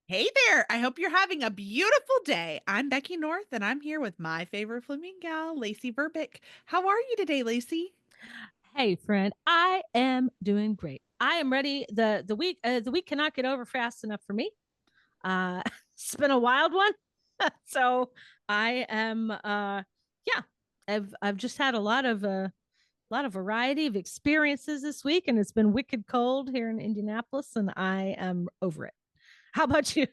Hey there. I hope you're having a beautiful day. I'm Becky North and I'm here with my favorite flamingo, Lacey Verbic. How are you today, Lacey? Hey friend, I am doing great. I am ready. The week cannot get over fast enough for me. It's been a wild one. So I am yeah, I've just had a lot of variety of experiences this week, and it's been wicked cold here in Indianapolis, and I am over it. How about you?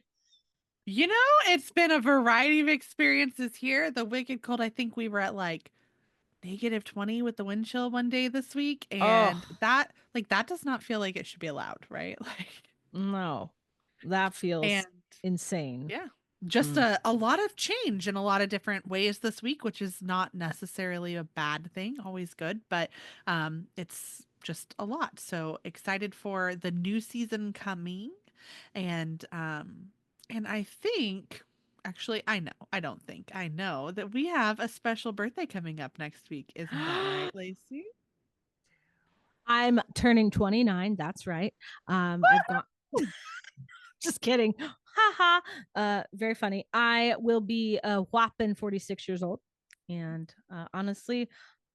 You know, it's been a variety of experiences here. The wicked cold, I think we were at like -20 with the wind chill one day this week. Oh And that does not feel like it should be allowed, right? Like, no, that feels and insane. yeah, just Mm. a lot of change in a lot of different ways this week, which is not necessarily a bad thing, always good, but it's just a lot. So excited for the new season coming. And I think actually I don't think I know that we have a special birthday coming up next week. Isn't that right, Lacey? I'm turning 29. That's right. I've gone. Just kidding. Ha ha. Very funny. I will be a whopping 46 years old. And honestly,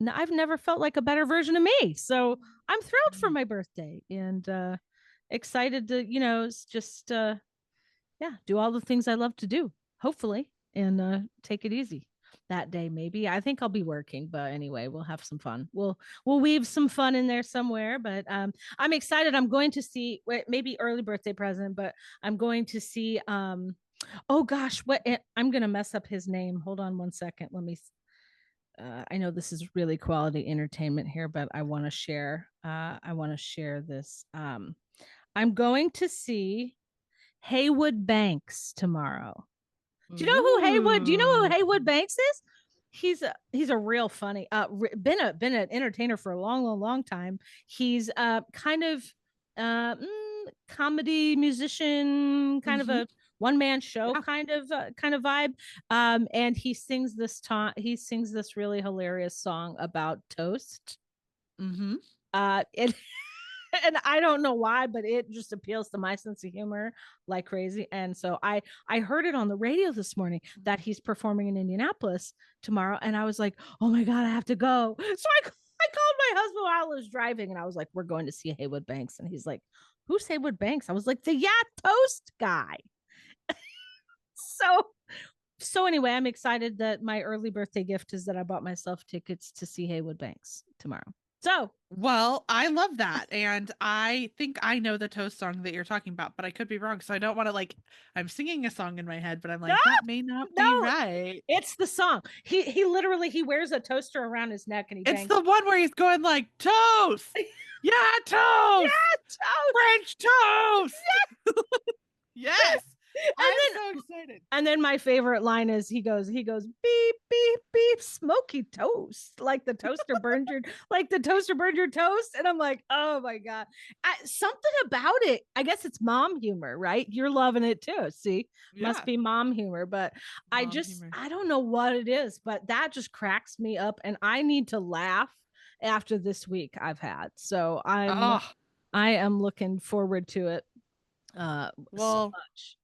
I've never felt like a better version of me. So I'm thrilled for my birthday and excited to, just, yeah, do all the things I love to do, hopefully, and take it easy that day. Maybe I think I'll be working, but anyway, we'll have some fun. We'll weave some fun in there somewhere. But I'm excited. I'm going to see maybe early birthday present, but I'm going to see. Oh gosh, I'm gonna mess up his name. Hold on one second. Let me. I know this is really quality entertainment here, but I want to share. I want to share this. I'm going to see Haywood Banks tomorrow. Do you know who Haywood? Do you know who Ooh. Haywood Banks is? He's a real funny. Been an entertainer for a long, long, long time. He's kind of comedy musician, kind of Hmm. a one man show Yeah. kind of vibe. And he sings this really hilarious song about toast. Hmm. It and I don't know why, but it just appeals to my sense of humor like crazy. And so I heard it on the radio this morning that he's performing in Indianapolis tomorrow, and I was like, oh my god, I have to go. So I called my husband while I was driving, and I was like, we're going to see Haywood Banks, and he's like, who's Haywood Banks? I was like, the toast guy. So anyway, I'm excited that my early birthday gift is that I bought myself tickets to see Haywood Banks tomorrow. So Well, I love that. And I think I know the Toast song that you're talking about, but I could be wrong. So I don't want to I'm singing a song in my head, but I'm no, like, that may not be no, right. it's the song. He literally he wears a toaster around his neck and he It's bangs. the one where he's going like, toast. Yeah, toast. Yeah, toast. French toast. Yes. And I'm then so excited. my favorite line is he goes beep beep beep smoky toast like the toaster burned your toast, and I'm like, oh my god. Something about it, I guess it's mom humor, right? You're loving it too. See, must Yeah. be mom humor. But Mom humor. I don't know what it is, but that just cracks me up, and I need to laugh after this week I've had. So Oh, I am looking forward to it so well, much.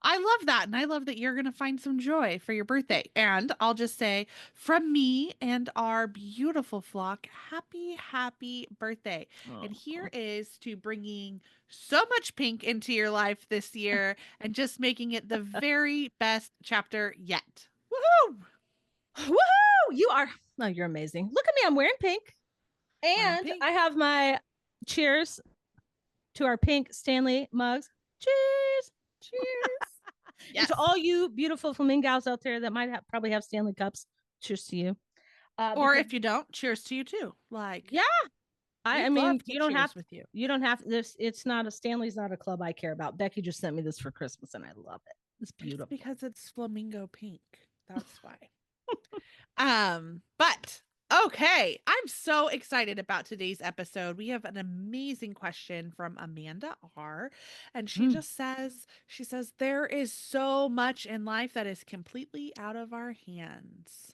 I love that. And I love that you're going to find some joy for your birthday. And I'll just say from me and our beautiful flock, happy, happy birthday. And here Oh. is to bringing so much pink into your life this year and just making it the very best chapter yet. Woohoo! Woohoo! You are, no, you're amazing. Look at me, I'm wearing pink. Wearing And I pink. have my cheers to our pink Stanley mugs. Cheers. Cheers. And to Yes. all you beautiful flamingos out there that might probably have Stanley cups, cheers to you. Or Because if you don't, cheers to you too. Like, yeah, I we'd mean, love to cheers with you. you don't have this. It's not a Stanley's not a club I care about. Becky just sent me this for Christmas and I love it. It's It's beautiful. because it's flamingo pink. That's why. But okay, I'm so excited about today's episode. We have an amazing question from Amanda R. And Mm. she says, there is so much in life that is completely out of our hands.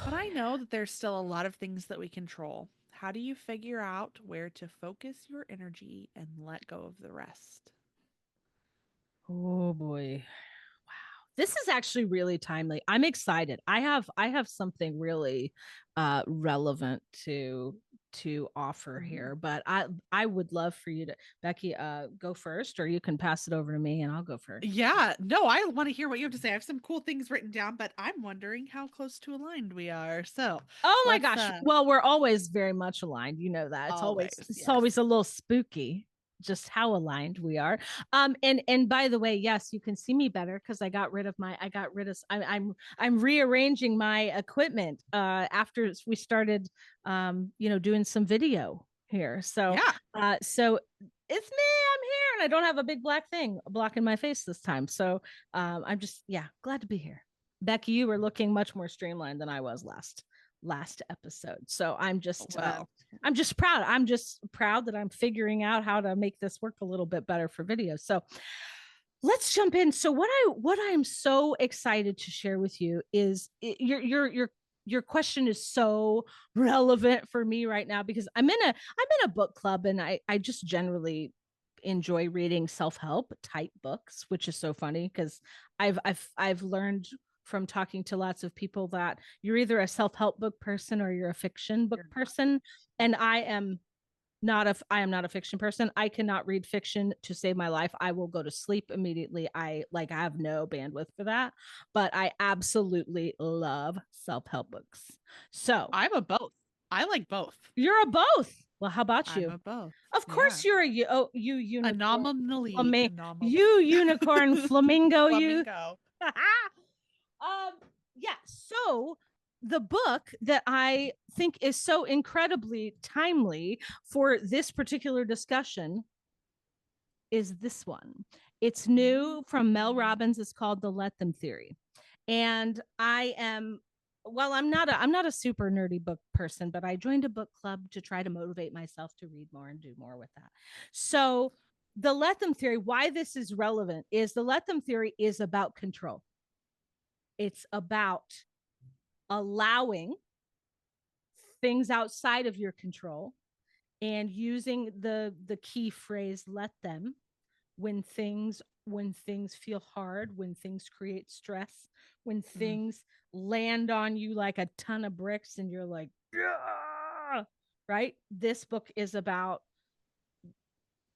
But I know that there's still a lot of things that we control. How do you figure out where to focus your energy and let go of the rest? Oh boy. This is actually really timely. I'm excited. I have something really relevant to offer Ooh. here, but I would love for you to, Becky, go first, or you can pass it over to me and I'll go first. Yeah, no, I want to hear what you have to say. I have some cool things written down, but I'm wondering how close to aligned we are. So Oh my let's gosh. Well, we're always very much aligned. You know that. It's always always, it's yes. always a little spooky just how aligned we are. And by the way, yes, you can see me better because I got rid of I'm rearranging my equipment after we started doing some video here. Yeah. So it's me, I'm here, and I don't have a big black thing blocking my face this time. So I'm just, yeah, glad to be here. Becky, you were looking much more streamlined than I was last episode. So Well, I'm just proud. I'm just proud that I'm figuring out how to make this work a little bit better for video. So let's jump in. So what I'm so excited to share with you is your question is so relevant for me right now because I'm in a book club, and I just generally enjoy reading self-help type books, which is so funny because I've learned from talking to lots of people that you're either a self-help book person or you're a fiction book you're not. person, and I am not a fiction person. I cannot read fiction to save my life. I will go to sleep immediately. I have no bandwidth for that, but I absolutely love self-help books. So, I'm a both. I like both. you're a both. Well, how about I'm you? a both. Of Yeah. course you're you unicorn. Anomaly. Flame, Anomaly. you unicorn flamingo you. Flamingo. um yeah, so the book that I think is so incredibly timely for this particular discussion is this one. It's new from Mel Mm. Robbins. It's called The Let Them Theory. And I am, well, I'm not a super nerdy book person, but I joined a book club to try to motivate myself to read more and do more with that. So the Let Them Theory, why this is relevant is the Let Them Theory is about control. It's about allowing things outside of your control and using the key phrase let them when things feel hard, when things create stress, when Mm. things land on you like a ton of bricks and you're like, yeah, right? This book is about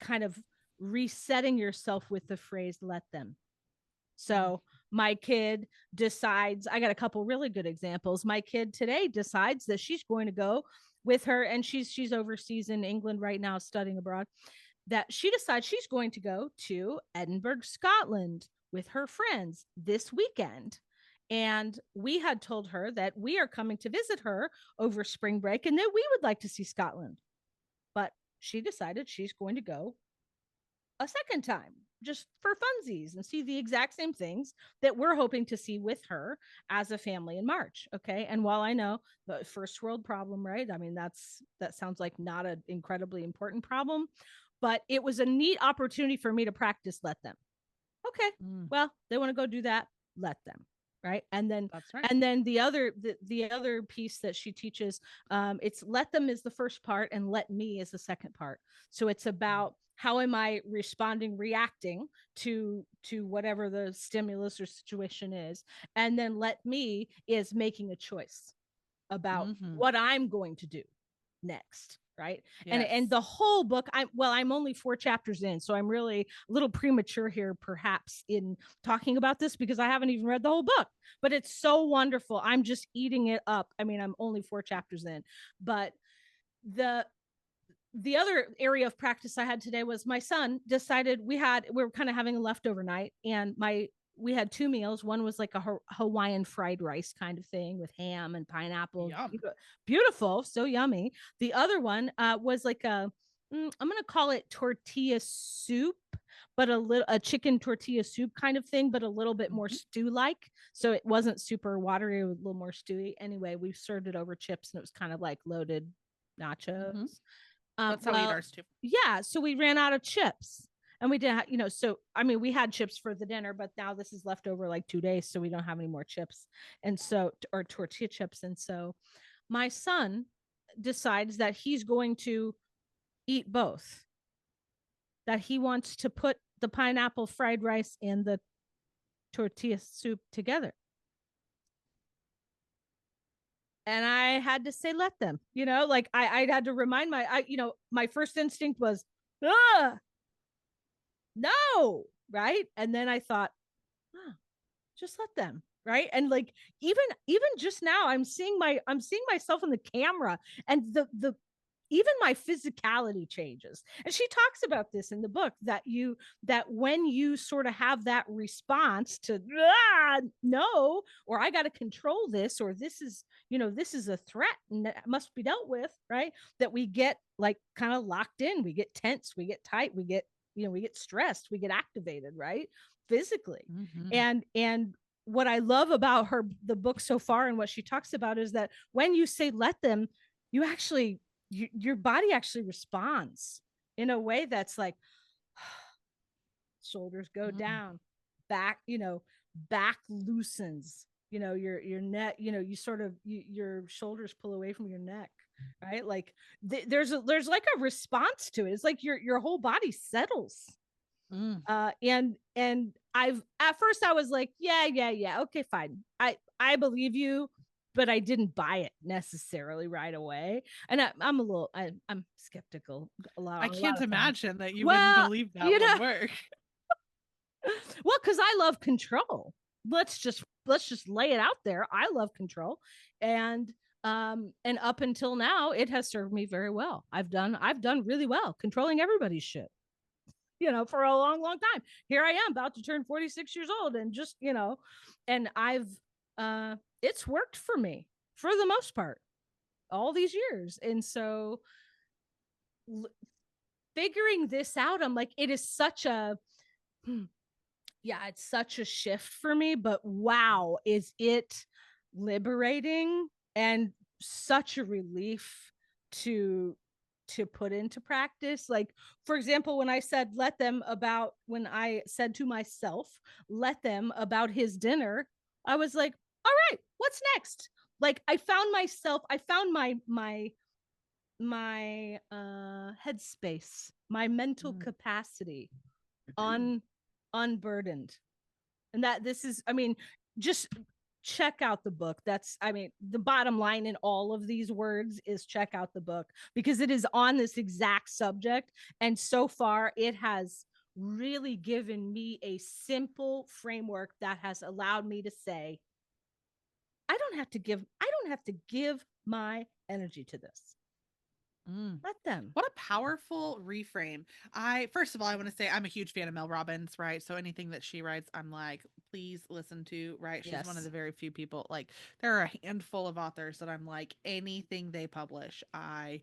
kind of resetting yourself with the phrase let them. Mm. So my kid decides, I got a couple really good examples. My kid today decides that she's going to go with her, and she's overseas in England right now studying abroad, that she decides she's going to go to Edinburgh, Scotland with her friends this weekend. And we had told her that we are coming to visit her over spring break and that we would like to see Scotland. But she decided she's going to go a second time just for funsies and see the exact same things that we're hoping to see with her as a family in March. Okay. And while I know the first world problem, right? I mean, that sounds like not an incredibly important problem, but it was a neat opportunity for me to practice let them. Okay. Mm. Well, they want to go do that, let them. Right. And then That's right. the other piece that she teaches, it's let them is the first part and let me is the second part. So it's Mm. about how am I responding, reacting to whatever the stimulus or situation is, and then let me is making a choice about Mm-hmm. what I'm going to do next, right? And Yes. the whole book, I'm only 4 chapters in, so I'm really a little premature here perhaps in talking about this because I haven't even read the whole book, but it's so wonderful. I'm just eating it up. I mean, I'm only 4 chapters in, but the the other area of practice I had today was my son decided we were kind of having a leftover night, and my we had 2 meals. One was like a Hawaiian fried rice kind of thing with ham and pineapple. Yum. Beautiful, so yummy. The other one was like I'm gonna call it tortilla soup, but a chicken tortilla soup kind of thing, but a little bit more Mm-hmm. stew like. So it wasn't super watery, it was a little more stewy. Anyway, we served it over chips, and it was kind of like loaded nachos. Mm-hmm. That's how we eat Well, ours too. yeah, so we ran out of chips. And we didn't, so I mean, we had chips for the dinner, but now this is left over like 2 days, so we don't have any more chips. And so, or tortilla chips. And so my son decides that he's going to eat both, that he wants to put the pineapple fried rice and the tortilla soup together. And I had to say, let them, like I had to remind my first instinct was, no, right? And then I thought, oh, just let them, right? And like even just now, I'm seeing myself in the camera, and the even my physicality changes. And she talks about this in the book, that when you sort of have that response to no, or I got to control this, or this is a threat and that must be dealt with, right? That we get like kind of locked in, we get tense, we get tight, we get stressed, we get activated, right? Physically. Mm-hmm. And what I love about the book so far and what she talks about is that when you say let them, you actually your body actually responds in a way that's like shoulders go Mm-hmm. down, back, back loosens, your neck, you sort of your shoulders pull away from your neck, right? Like there's like a response to it. It's like your whole body settles. Mm. And I've at first I was like, yeah, okay, fine. I believe you, but I didn't buy it necessarily right away. And I'm a little I'm skeptical I a lot can't of times. imagine that you wouldn't Well, believe that you would know, work. well, because I love control. Let's just lay it out there. I love control. And up until now, it has served me very well. I've done really well controlling everybody's shit, for a long, long time. Here I am about to turn 46 years old, and just, and it's worked for me for the most part all these years. And so figuring this out, I'm like, it is such a, yeah, it's such a shift for me, but wow, is it liberating and such a relief to put into practice. Like, for example, when I said to myself, let them about his dinner, I was like, all right, what's next? Like I found my headspace, my mental Mm. capacity un unburdened. And that this is, I mean, just check out the book. That's, I mean, the bottom line in all of these words is check out the book, because it is on this exact subject. And so far, it has really given me a simple framework that has allowed me to say, I don't have to give my energy to this. Mm. Let them. What a powerful reframe. First of all, I want to say I'm a huge fan of Mel Robbins, right? So anything that she writes, I'm like, please listen to, right? She's one of Yes. the very few people, like, there are a handful of authors that I'm like, anything they publish, I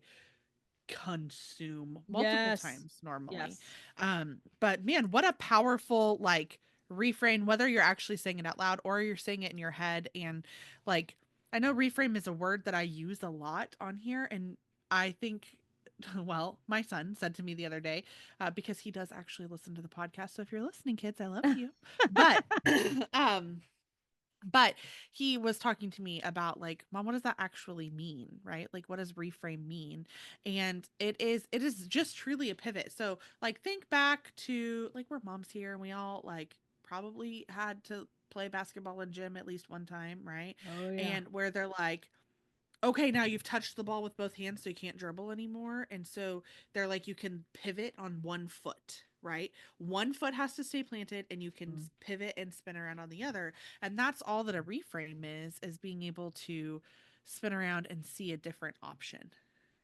consume multiple Yes. times normally. Yes. But man, what a powerful like reframe, whether you're actually saying it out loud or you're saying it in your head. And like, I know reframe is a word that I use a lot on here. And I think, well, my son said to me the other day, because he does actually listen to the podcast. So if you're listening, kids, I love you. But, um, but he was talking to me about like, mom, what does that actually mean, right? Like, what does reframe mean? And it is just truly a pivot. So like, think back to like, we're moms here and we all like probably had to play basketball in gym at least one time, right? Oh yeah. And where they're like, okay, now you've touched the ball with both hands, so you can't dribble anymore. And so they're like, you can pivot on one foot, right? One foot has to stay planted, and you can Mm. pivot and spin around on the other. And that's all that a reframe is being able to spin around and see a different option,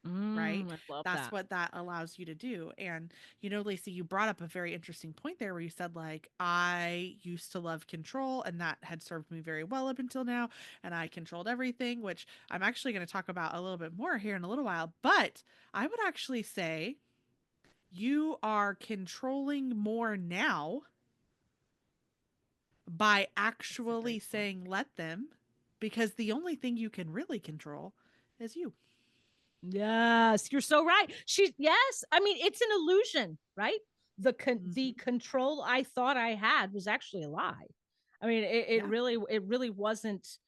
right? I love That's that. what that allows you to do. And, Lacey, you brought up a very interesting point there where you said, like, I used to love control and that had served me very well up until now. And I controlled everything, which I'm actually going to talk about a little bit more here in a little while. But I would actually say you are controlling more now by That's a great actually point. saying, let them, because the only thing you can really control is you. Yes, you're so right. Yes, I mean, it's an illusion, right? The Hmm. control I thought I had was actually a lie. I mean, Yeah. it really wasn't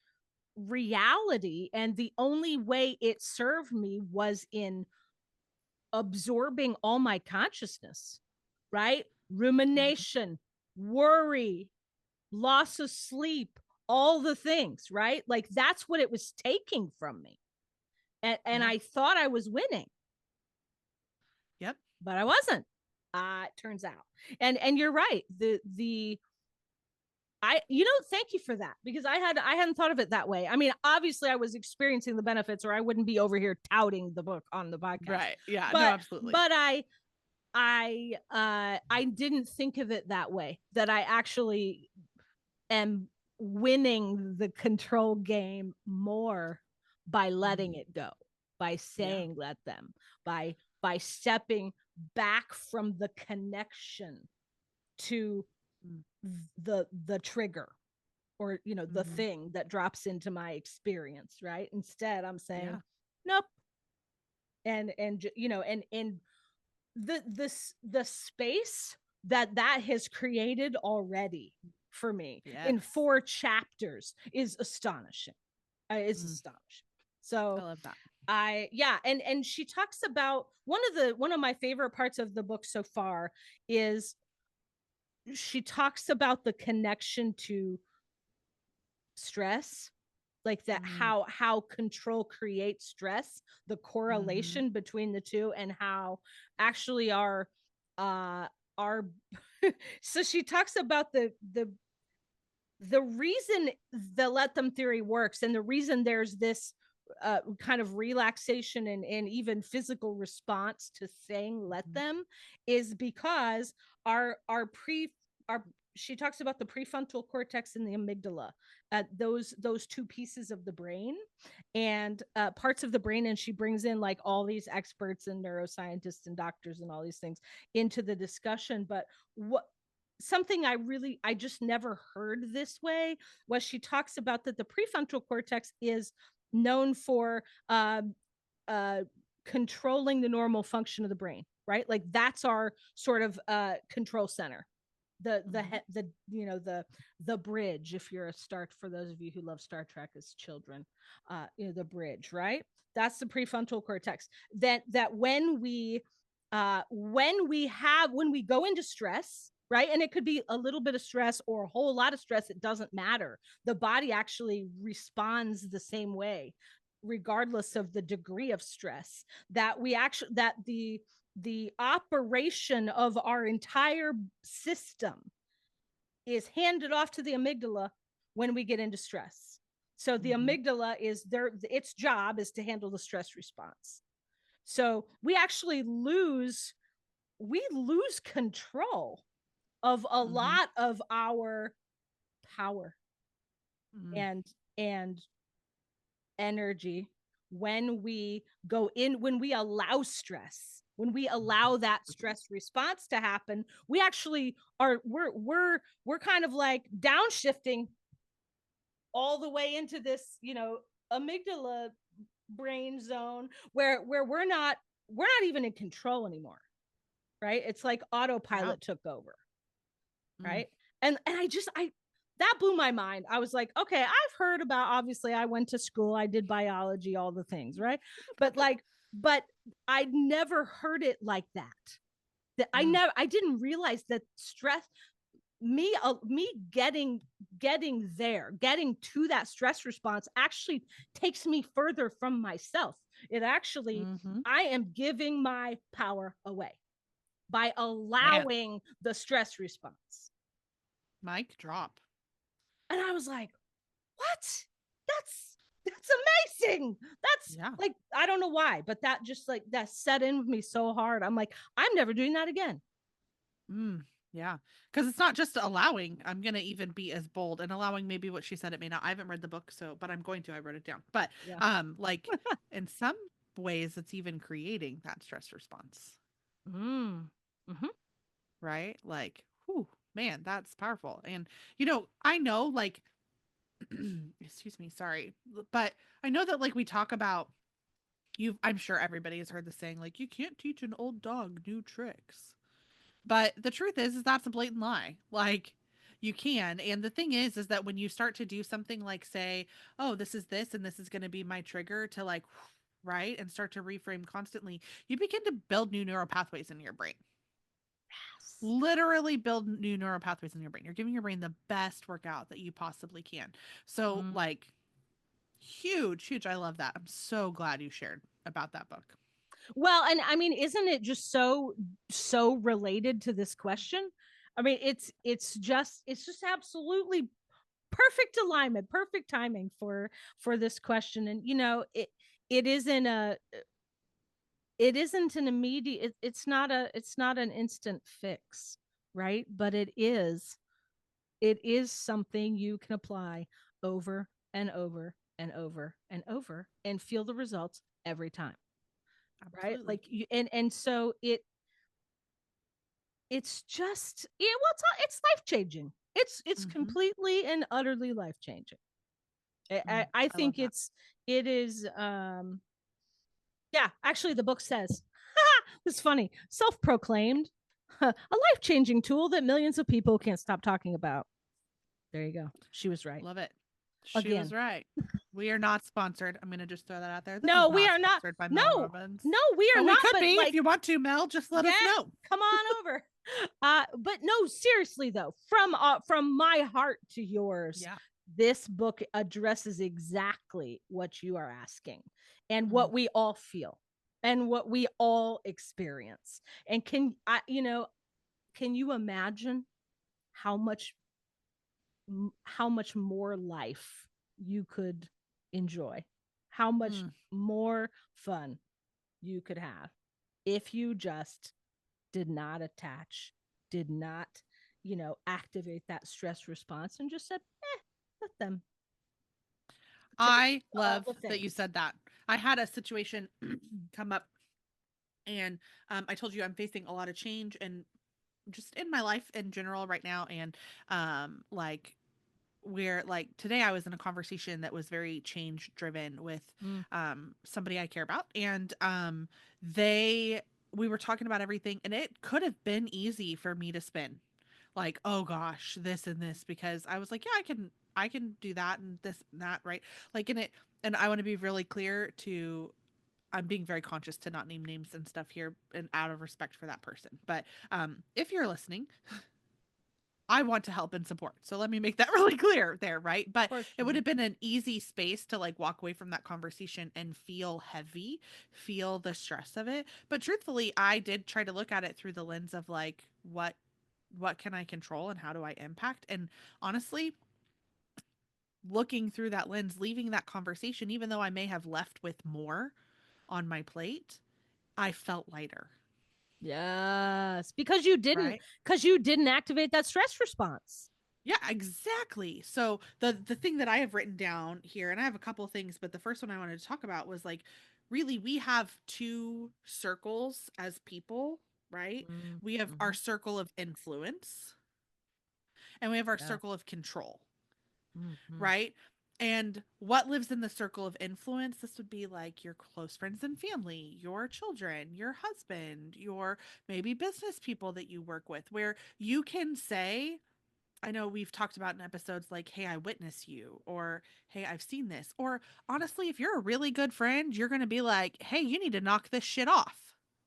reality, and the only way it served me was in absorbing all my consciousness, right? Mhm. rumination, worry, loss of sleep, all the things, right? Like that's what it was taking from me. And Yeah. I thought I was winning, Yep. but I wasn't. It turns out. And you're right. The thank you for that, because I hadn't thought of it that way. I mean, obviously I was experiencing the benefits, or I wouldn't be over here touting the book on the podcast. Right. Yeah. No, But absolutely. but I didn't think of it that way, that I actually am winning the control game more by letting Mhm. it go, by Yeah. saying let them, by stepping back from the connection to Mm. the trigger, or the Mhm. thing that drops into my experience, right? Instead I'm saying Yeah. nope. And the space that has created already for me in Yes. 4 chapters is astonishing. It's Mm. astonishing. I So love that. and she talks about one of my favorite parts of the book so far is she talks about the connection to stress, like that, Mm. how control creates stress, the Mhm. correlation between the two, and how actually our so she talks about the reason the let them theory works, and the reason there's this kind of relaxation and even physical response to saying let Mhm. them, is because our pre our she talks about the prefrontal cortex and the amygdala, those two pieces of the brain, and parts of the brain, and she brings in like all these experts and neuroscientists and doctors and all these things into the discussion. But what something I just never heard this way was, she talks about that the prefrontal cortex is known for uh, controlling the normal function of the brain, right? Like that's our sort of control center. Mhm. The bridge, if you're a star, for those of you who love Star Trek as children, the bridge, right? That's the prefrontal cortex. That when we go into stress, right? And it could be a little bit of stress or a whole lot of stress, it doesn't matter. The body actually responds the same way, regardless of the degree of stress. That the operation of our entire system is handed off to the amygdala when we get into stress. So the Mhm. amygdala is there, its job is to handle the stress response. So we lose control of a Mhm. lot of our power Mm. and energy when we allow stress, when we allow that stress response to happen. We actually are we're kind of like downshifting all the way into this amygdala brain zone, where we're not even in control anymore, right? It's like Yeah. autopilot took over, Mm. right? And I that blew my mind. I was like, okay, I've heard about, obviously I went to school, I did biology, all the things, right? But like, but I'd never heard it like that. That Mm. I didn't realize that stress, me getting to that stress response actually takes me further from myself. It actually, Mhm. I am giving my power away by Man, allowing the stress response. mic drop. And I was like, what? That's amazing. That's Yeah. like, I don't know why, but that just like that set in with me so hard. I'm like, I'm never doing that again. Mm. Yeah. Because it's not just allowing. I'm gonna even be as bold and allowing maybe what she said it may not. I haven't read the book, so but I'm going to. I wrote it down. But Yeah. like in some ways it's even creating that stress response, Mm. Mm-hmm. right? Like, whew, man, that's powerful. And I know like excuse me, sorry. But I know that like we talk about I'm sure everybody has heard the saying like you can't teach an old dog new tricks. But the truth is that's a blatant lie. Like you can. And the thing is that when you start to do something like say, oh, this is this and this is going to be my trigger to like right and start to reframe constantly, you begin to build new neural pathways in your brain. literally build new neural pathways in your brain. You're giving your brain the best workout that you possibly can. So, Mm. like, huge, huge. I love that. I'm so glad you shared about that book. Well, and I mean, isn't it just so related to this question? I mean, it's just absolutely perfect alignment, perfect timing for this question. And it isn't a it isn't an immediate it's not an instant fix, right? But it is something you can apply over and over and over and over and feel the results every time, right? Absolutely. Like and so it's just well, it's life changing. It's Mm-hmm. completely and utterly life changing. I I love think that. it is yeah, actually the book says it's funny, self-proclaimed a life-changing tool that millions of people can't stop talking about. There you go, she was right Love it. She was again. right. We are not sponsored. I'm going to just throw that out there. This is No, we not are not. sponsored by Mel No, Robbins, no, we are but we not. could But be if like, you want to, Mel. Just let us yeah, know. come on over. But no, seriously though, from my heart to yours, Yeah. this book addresses exactly what you are asking and Mm. what we all feel and what we all experience. And can you imagine how much how much more life you could enjoy? How much Mm. more fun you could have if you just did not attach, did not, activate that stress response and just said, let them take I love the that you things. said that. I had a situation come up, and I told you I'm facing a lot of change and just in my life in general right now. And like, where like today I was in a conversation that was very change driven with Mm. somebody I care about, and they we were talking about everything, and it could have been easy for me to spin like, oh gosh, this and this, because I was like, yeah, I can do that and this and that, right? Like in it. And I want to be really clear to, I'm being very conscious to not name names and stuff here and out of respect for that person. But if you're listening, I want to help and support. So let me make that really clear there, right? Of But course, it would Jen. have been an easy space to like walk away from that conversation and feel heavy, feel the stress of it. But truthfully, I did try to look at it through the lens of like, what can I control and how do I impact? And honestly, looking through that lens, leaving that conversation, even though I may have left with more on my plate, I felt lighter, Yes, right? because you didn't activate that stress response. Yeah, exactly. So the thing that I have written down here, and I have a couple of things, but the first one I wanted to talk about was like, really, we have two circles as people, right? We have our Mm-hmm. circle of influence and we have our Yeah. circle of control, Mm-hmm. right? And what lives in the circle of influence? This would be like your close friends and family, your children, your husband, your maybe business people that you work with, where you can say, I know we've talked about in episodes like, hey, I witness you, or hey, I've seen this. Or honestly, if you're a really good friend, you're going to be like, hey, you need to knock this shit off,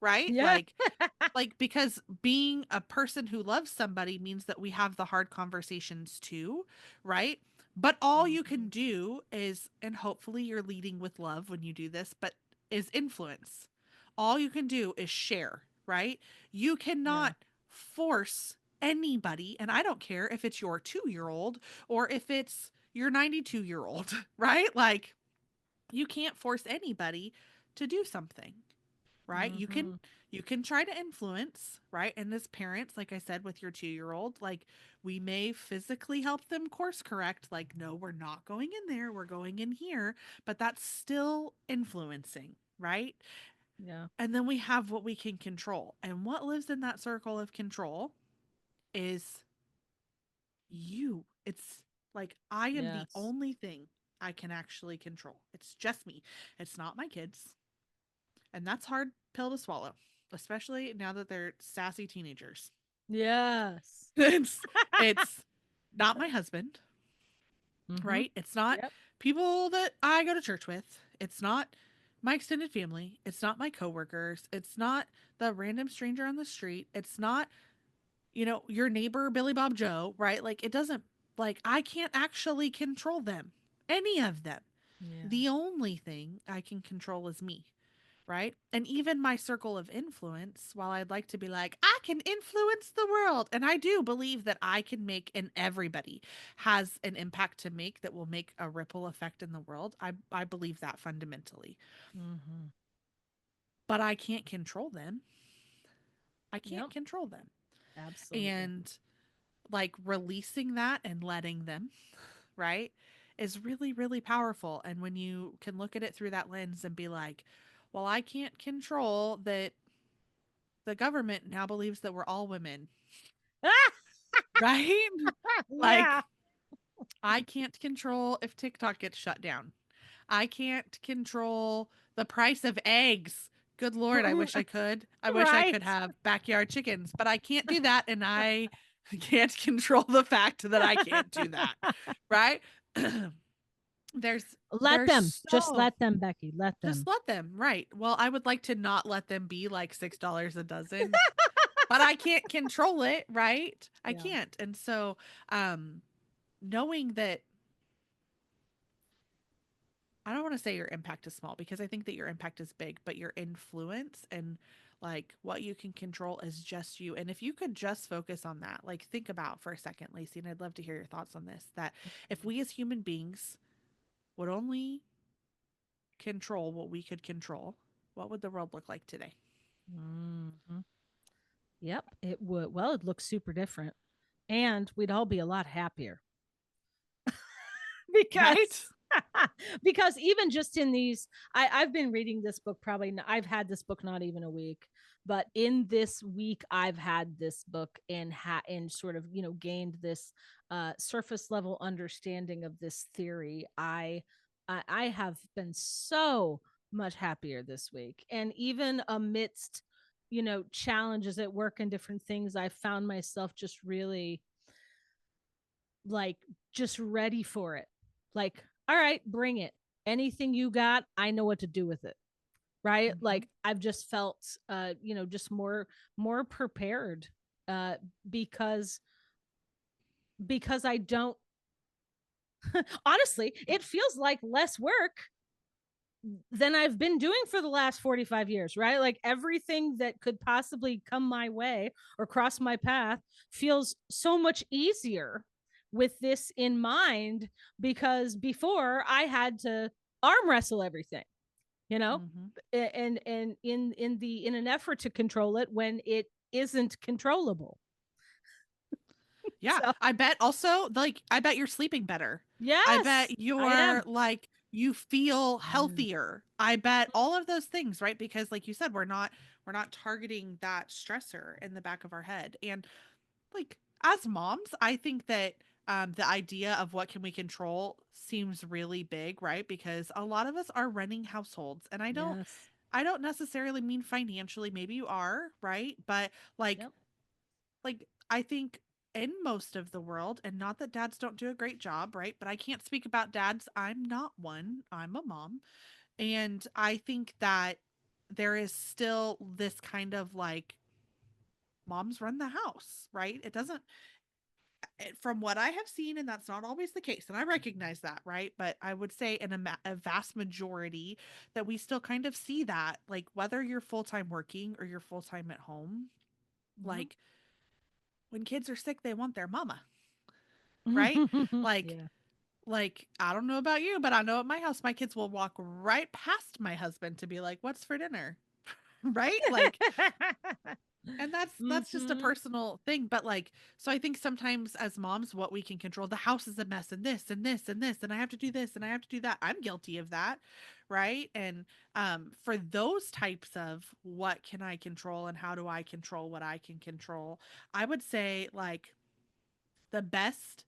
right? Yeah. Like because being a person who loves somebody means that we have the hard conversations too, right? But all you Mm-hmm. can do is, and hopefully you're leading with love when you do this, but is influence. All you can do is share, right? You Yeah. cannot force anybody, and I don't care if it's your 2-year old or if it's your 92-year-old, right? Like, you can't force anybody to do something, right? you can Mm-hmm. you can try to influence, right? And as parents, like I said with your 2-year-old, like, we may physically help them course correct, like, no, we're not going in there, we're going in here, but that's still influencing, right? Yeah. And then we have what we can control, and what lives in that circle of control is you. It's like, I am the Yes. only thing I can actually control. It's just me. It's not my kids. And that's hard pill to swallow, especially now that they're sassy teenagers. Yes. it's it's not my husband, Mm-hmm. right? It's not Yep. people that I go to church with. It's not my extended family. It's not my coworkers. It's not the random stranger on the street. It's not your neighbor Billy Bob Joe, right? Like it doesn't like I can't actually control them. Any of them. Yeah. The only thing I can control is me, right? And even my circle of influence, while I'd like to be like, I can influence the world, and I do believe that I can make, and everybody has an impact to make that will make a ripple effect in the world. I believe that fundamentally, Mm-hmm. but I can't control them. I can't Yep. control them. Absolutely. And like releasing that and letting them, right, is really, really powerful. And when you can look at it through that lens and be like, well, I can't control that the government now believes that we're all women, right? Yeah. Like, I can't control if TikTok gets shut down. I can't control the price of eggs. Good Lord, I wish I could. I wish I Right. could have backyard chickens, but I can't do that. And I can't control the fact that I can't do that, right? there's Let them. there's Just so let them, Becky. Let just them. let them, right? Well, I would like to not let them be like $6 a dozen, but I can't control it, right? I Yeah. can't. And so, um, knowing that I don't want to say your impact is small because I think that your impact is big, but your influence and like what you can control is just you. And if you could just focus on that, like think about for a second, Lacey, and I'd love to hear your thoughts on this, that if we as human beings would only control what we could control, what would the world look like today? Mm-hmm. Yep. It would. Well, it looks super different. And we'd all be a lot happier Right? because because even just in these I've been reading this book I've had this book not even a week, but in this week I've had this book and sort of gained this surface level understanding of this theory. I have been so much happier this week, and even amidst challenges at work and different things, I found myself just really like just ready for it. Like, all right, bring it. Anything you got, I know what to do with it. Right? Mm-hmm. Like I've just felt just more prepared uh because I don't honestly, it feels like less work than I've been doing for the last 45 years, right? Like everything that could possibly come my way or cross my path feels so much easier with this in mind, because before I had to arm wrestle everything, you know? Mm-hmm. And in an effort to control it when it isn't controllable. Yeah, So, I bet also, like, I bet you're sleeping better. I yes, bet I you're am. like, you feel Mm. healthier. I bet all of those things, right? Because like you said, we're not targeting that stressor in the back of our head. And like as moms, I think that the idea of what can we control seems really big, right? Because a lot of us are running households, and I don't Yes. I don't necessarily mean financially. Maybe you are, right? But like Yep. I think in most of the world, and not that dads don't do a great job, right? But I can't speak about dads. I'm not one. I'm a mom. And I think that there is still this kind of like moms run the house, right? It doesn't from what I have seen, and that's not always the case, and I recognize that, right? But I would say in a vast majority that we still kind of see that, like whether you're full time working or you're full time at home, like when kids are sick, they want their mama, right? Mm-hmm. Like, Yeah. like I don't know about you, but I know at my house, my kids will walk right past my husband to be like, "What's for dinner?" Right? Like, and that's just a Mm-hmm. personal thing, but like so I think sometimes as moms what we can control, the house is a mess and this and this and this and I have to do this and I have to do that. I'm guilty of that, right? And for those types of what can I control and how do I control what I can control, I would say like the best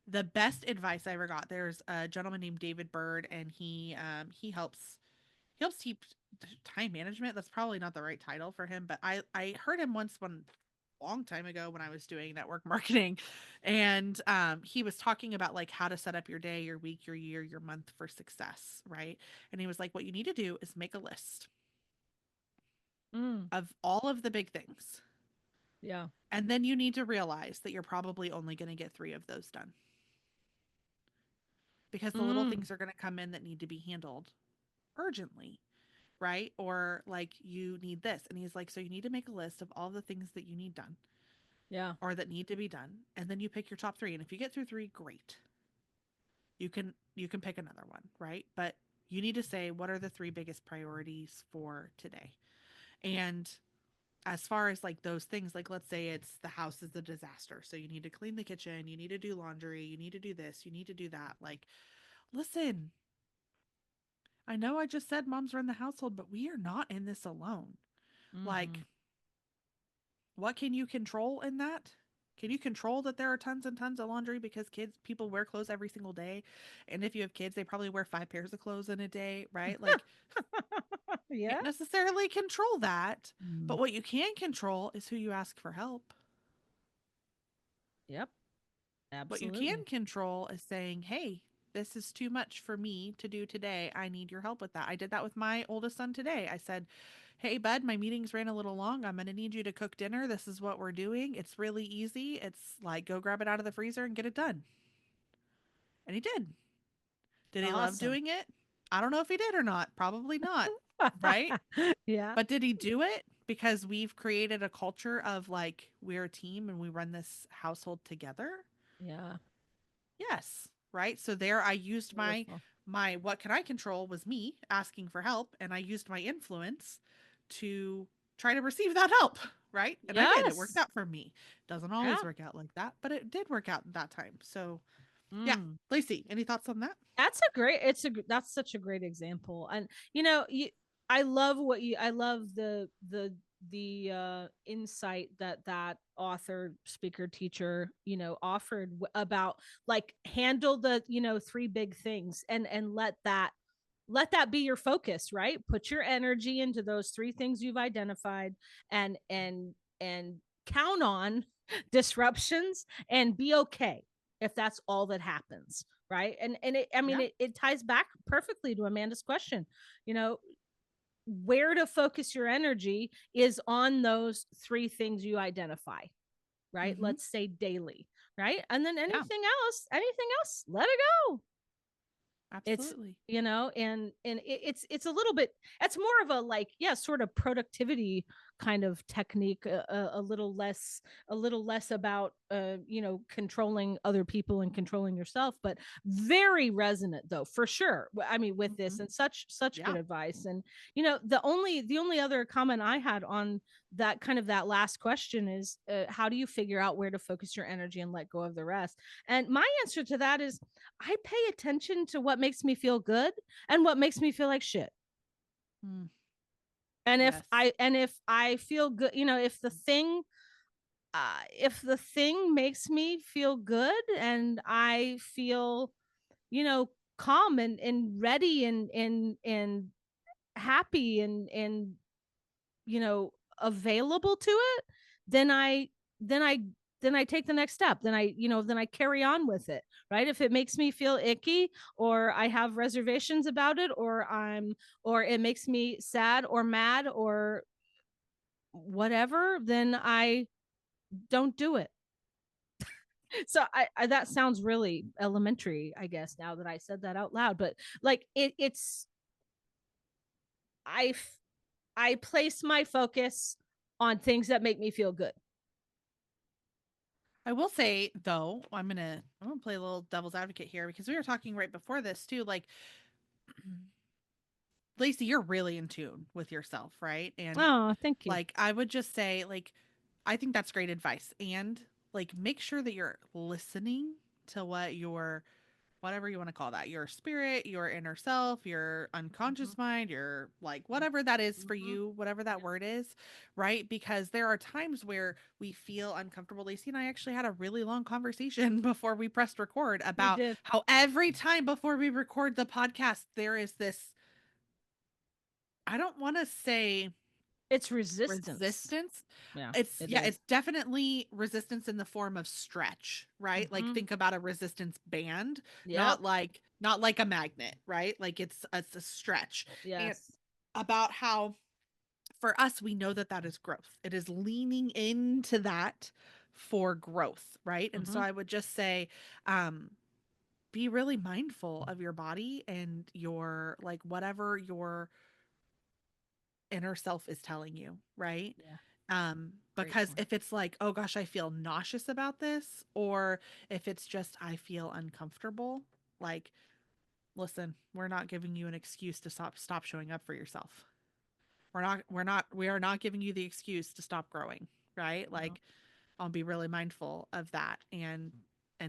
the best advice I ever got. There's a gentleman named David Bird, and he helps keep time management. That's probably not the right title for him, but I heard him once one long time ago when I was doing network marketing, and he was talking about like how to set up your day, your week, your year, your month for success, right? And he was like, what you need to do is make a list Mm. of all of the big things, Yeah. And then you need to realize that you're probably only going to get 3 of those done because the little Mm. things are going to come in that need to be handled urgently, right? Or like you need this. And he's like, so you need to make a list of all the things that you need done Yeah. or that need to be done. And then you pick your top 3. And if you get through 3, great. You can pick another one, right? But you need to say what are the 3 biggest priorities for today. And as far as like those things, like let's say it's the house is a disaster. So you need to clean the kitchen, you need to do laundry, you need to do this, you need to do that. Like, listen, I know I just said moms run the household, but we are not in this alone. Mm-hmm. Like, what can you control in that? Can you control that there are tons and tons of laundry because people wear clothes every single day? And if you have kids, they probably wear 5 pairs of clothes in a day, right? Like, Yeah. can't necessarily control that. Mm. But what you can control is who you ask for help. Yep. What you can Absolutely. control is saying, hey, this is too much for me to do today. I need your help with that. I did that with my oldest son today. I said, hey, bud, my meetings ran a little long. I'm going to need you to cook dinner. This is what we're doing. It's really easy. It's like go grab it out of the freezer and get it done. And he did. Did he love Awesome. doing it? I don't know if he did or not. Probably not. Right. Yeah. But did he do it? Because we've created a culture of like, we're a team and we run this household together. Yeah. Yes, right? So there I used Beautiful. my what can I control was me asking for help and I used my influence to try to receive that help, right? And I did. It worked Yes. out for me. Doesn't Yeah. always work out like that, but it did work out that time. So, yeah. Mm. Lacey, any thoughts on that? That's a great that's such a great example. And I love I love the insight that that author, speaker, teacher, offered about like handle the, 3 big things, and let that be your focus, right? Put your energy into those 3 things you've identified, and count on disruptions, and be okay if that's all that happens, right? And I mean, Yeah. it ties back perfectly to Amanda's question. You know, where to focus your energy is on those 3 things you identify, right? Mhm. Let's say daily, right? And then Yeah, anything else, let it go. It's, absolutely. it's a little bit, it's more of a, like, yeah, sort of productivity kind of technique, a little less about controlling other people and controlling yourself, but very resonant though, for sure. I mean, with this, Mhm. and such good Yeah. advice. And the only other comment I had on that, kind of that last question, is how do you figure out where to focus your energy and let go of the rest? And my answer to that is, I pay attention to what makes me feel good and what makes me feel like shit. Mm. And Yes. if I feel good, if the thing makes me feel good, and I feel, calm, and ready, and happy, and available to it, then then I then I take the next step. Then I carry on with it, right? If it makes me feel icky, or I have reservations about it, or it makes me sad or mad or whatever, then I don't do it. So that sounds really elementary, I guess, now that I said that out loud, but like it's I I place my focus on things that make me feel good. I will say though, I'm gonna play a little devil's advocate here because we were talking right before this too, like Lacey, you're really in tune with yourself, right? And Oh, thank you. like I would just say, like, I think that's great advice. And like make sure that you're listening to what your whatever you want to call that, your spirit, your inner self, your Mhm. unconscious mind, your like whatever that is for Mhm. you, whatever that Yeah, word is, right? Because there are times where we feel uncomfortable. Lacey and I actually had a really long conversation before we pressed record we about did. how every time before we record the podcast, there is this, I don't want to say It's resistance. resistance. Yeah, It's it yeah, is. it's definitely resistance in the form of stretch, right? Like Mhm. think about a resistance band, Yep. not like a magnet, right? Like it's a stretch. And Yes. about how for us, we know that that is growth. It is leaning into that for growth, right? And so Mm-hmm. I would just say, um, be really mindful of your body and your like whatever your inner self is telling you, right? Yeah. Great Because point. if it's like, oh gosh, I feel nauseous about this, or if it's just I feel uncomfortable, like, listen, we're not giving you an excuse to stop showing up for yourself. We are not giving you the excuse to stop growing, right? No. Like, I'll be really mindful of that and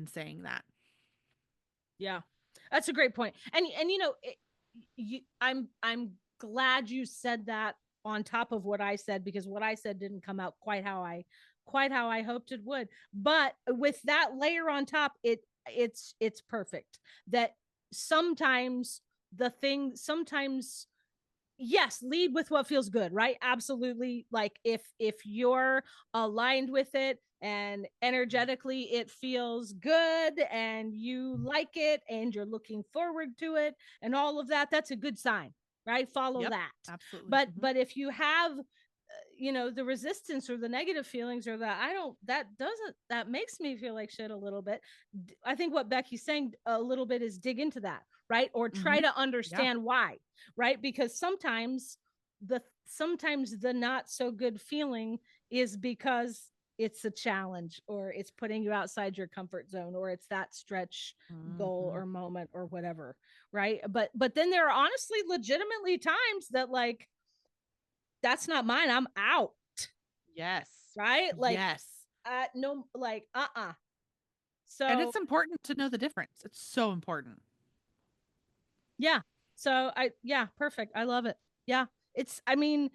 saying that. Yeah, that's a great point. And I'm glad you said that on top of what I said, because what I said didn't come out quite how I hoped it would. But with that layer on top, it's perfect. That sometimes sometimes yes, lead with what feels good, right? Absolutely. Like if you're aligned with it and energetically it feels good and you like it and you're looking forward to it and all of that, that's a good sign, right? Follow Yep, that. absolutely. But if you have the resistance or the negative feelings, or that I don't that doesn't that makes me feel like shit a little bit. I think what Becky's saying a little bit is dig into that, right? Or try Hmm. to Yeah. understand why, right? Because sometimes the not so good feeling is because it's a challenge, or it's putting you outside your comfort zone, or it's that stretch goal Hmm. or moment or whatever, right? But then there are honestly legitimately times that, like, that's not mine, I'm out, Yes. right? Like, Yes. no, like, And so it's important to know the difference. It's so important. yeah. So yeah, perfect, I love it. Yeah, it's, I mean,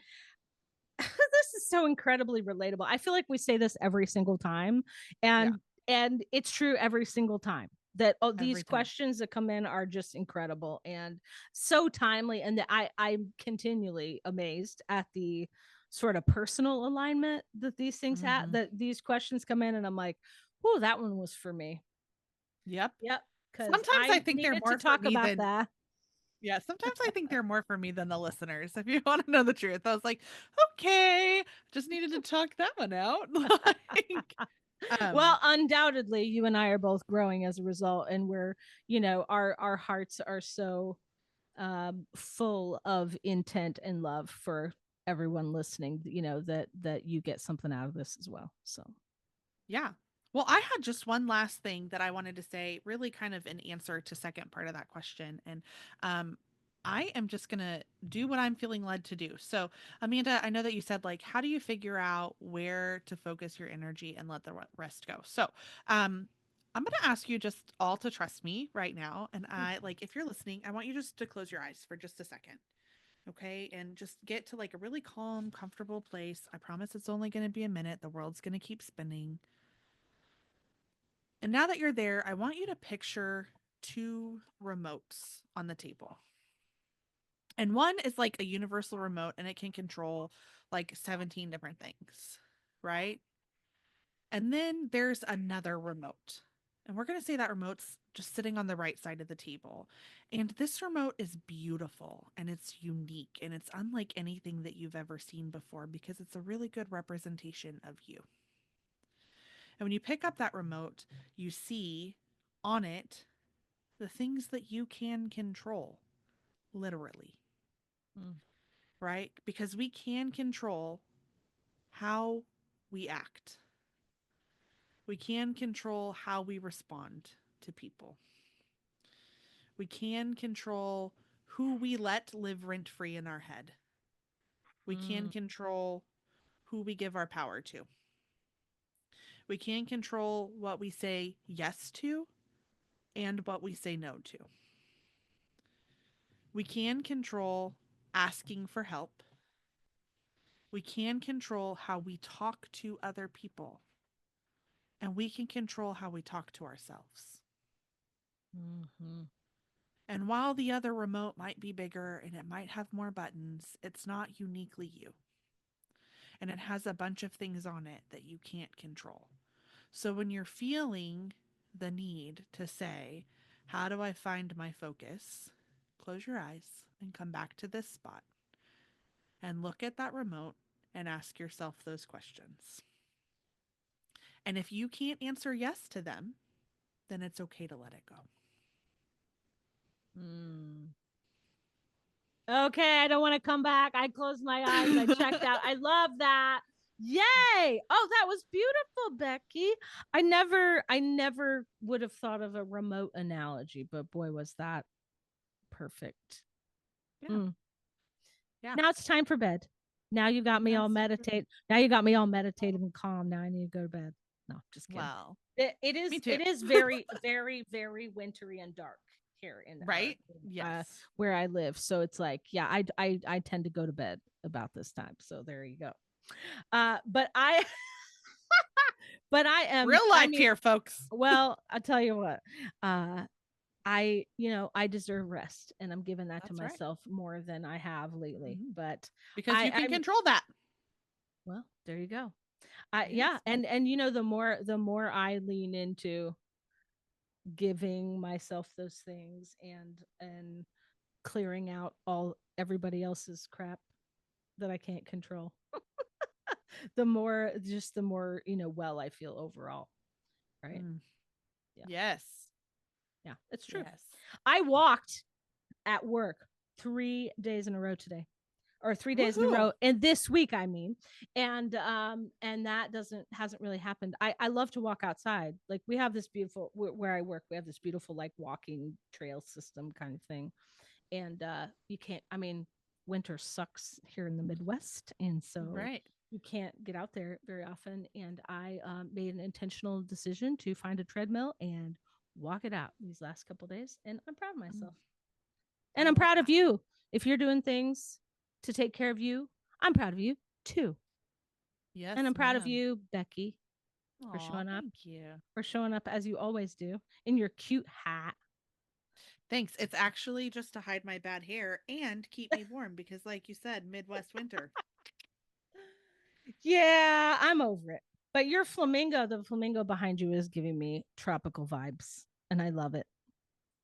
this is so incredibly relatable. I feel like we say this every single time, Yeah. and it's true every single time that, oh, these Every time. questions that come in are just incredible and so timely, and that I'm continually amazed at the sort of personal alignment that these things have, Hmm. that these questions come in, and I'm like, oh, that one was for me. Yep. Yep, because Sometimes I I think they're needed to more for talk me about than, that. yeah, sometimes I think they're more for me than the listeners. If you want to know the truth, I was like, okay, just needed to talk that one out. Like, um, Well, undoubtedly, you and I are both growing as a result, and our hearts are so full of intent and love for everyone listening. That you get something out of this as well. So, yeah. Well, I had just one last thing that I wanted to say, really kind of an answer to second part of that question. And um, I am just gonna do what I'm feeling led to do. So, Amanda, I know that you said like, how do you figure out where to focus your energy and let the rest go? So, um, I'm gonna ask you just all to trust me right now. And I like, if you're listening, I want you just to close your eyes for just a second. Okay. And just get to like a really calm, comfortable place. I promise it's only going to be a minute. The world's going to keep spinning. And now that you're there, I want you to picture two remotes on the table. And one is like a universal remote and it can control like 17 different things, right? And then there's another remote. And we're going to say that remote's just sitting on the right side of the table. And this remote is beautiful and it's unique and it's unlike anything that you've ever seen before because it's a really good representation of you. And when you pick up that remote, you see on it the things that you can control, literally, mm, right? Because we can control how we act, we can control how we respond to people, we can control who we let live rent free in our head, we can mm, control who we give our power to, we can control what we say yes to and what we say no to. We can control asking for help. We can control how we talk to other people, and we can control how we talk to ourselves. mhm, And while the other remote might be bigger and it might have more buttons, it's not uniquely you. And it has a bunch of things on it that you can't control. So when you're feeling the need to say, how do I find my focus? Close your eyes and come back to this spot. and look at that remote and ask yourself those questions. And if you can't answer yes to them, then it's okay to let it go. Mm. Okay, I don't want to come back. I closed my eyes. I checked out. I love that. Yay! Oh, that was beautiful, Becky. I never would have thought of a remote analogy, but boy, was that perfect. Yeah. Mm. Yeah. Now it's time for bed. Now you got me Now all it's time for meditate. Now you got me all meditative and calm. Now I need to go to bed. No, just kidding. well, It me is too. it is very very very wintry and dark here in our Right? Yes. where I live. So it's like, yeah, I tend to go to bed about this time. So there you go. But I but I am. Real I life mean, here, folks. well, I'll tell you what. Uh, I deserve rest, and I'm giving that to That's right. myself more than I have lately. Mhm. But Because you can I'm control that. well. There you go. Yes. Yeah, and the more I lean into giving myself those things and clearing out all everybody else's crap that I can't control, the more well I feel overall. Right? Mm. Yeah, Yes. yeah, it's true. Yes. I walked at work 3 days in a row today, or 3 days in a Woohoo. row, and this week I mean, and that doesn't hasn't really happened. I love to walk outside. Like, we have this beautiful where I work, we have this beautiful like walking trail system kind of thing, and you can't. I mean, winter sucks here in the Midwest, and so Right. you can't get out there very often. And I made an intentional decision to find a treadmill and walk it out these last couple days, and I'm proud of Mm. myself. And I I'm love proud of that. you. If you're doing things to take care of you, I'm proud of you too. Yes, And I'm proud of ma'am. you, Becky, for Oh, showing up, thank you. as you always do in your cute hat. Thanks. It's actually just to hide my bad hair and keep me warm because, like you said, Midwest winter. Yeah, I'm over it. But the flamingo behind you is giving me tropical vibes, and I love it.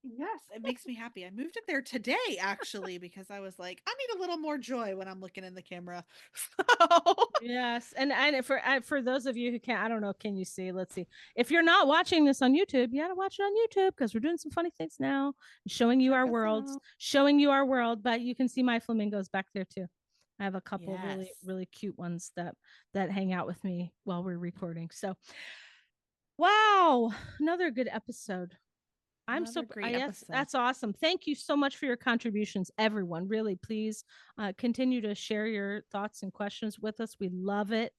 Yes, it makes me happy. I moved it there today, actually, because I was like, I need a little more joy when I'm looking in the camera. So, Yes, and for those of you who can't, I don't know, can you see? Let's see. If you're not watching this on YouTube, you gotta watch it on YouTube because we're doing some funny things now, showing you check our us worlds, out. showing you our world. But you can see my flamingos back there too. I have a couple Yes. really really cute ones that hang out with me while we're recording. So wow, another good episode. I'm so Another great yes, episode. that's awesome. Thank you so much for your contributions, everyone. Really, please continue to share your thoughts and questions with us. We love it.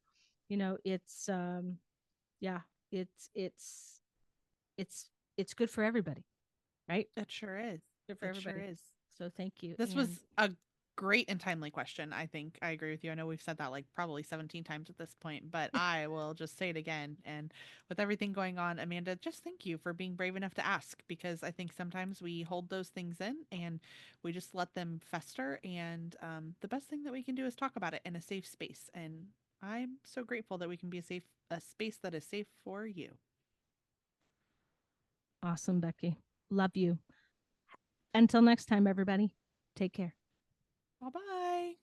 It's yeah, it's it's it's it's good for everybody, right? It sure is. Good for It sure everybody. is. So thank you. This And was a great and timely question. I think I agree with you. I know we've said that like probably 17 times at this point, but I will just say it again. And with everything going on, Amanda, just thank you for being brave enough to ask because I think sometimes we hold those things in and we just let them fester. And the best thing that we can do is talk about it in a safe space. And I'm so grateful that we can be a space that is safe for you. awesome, Becky. Love you. Until next time, everybody. Take care. Bye bye.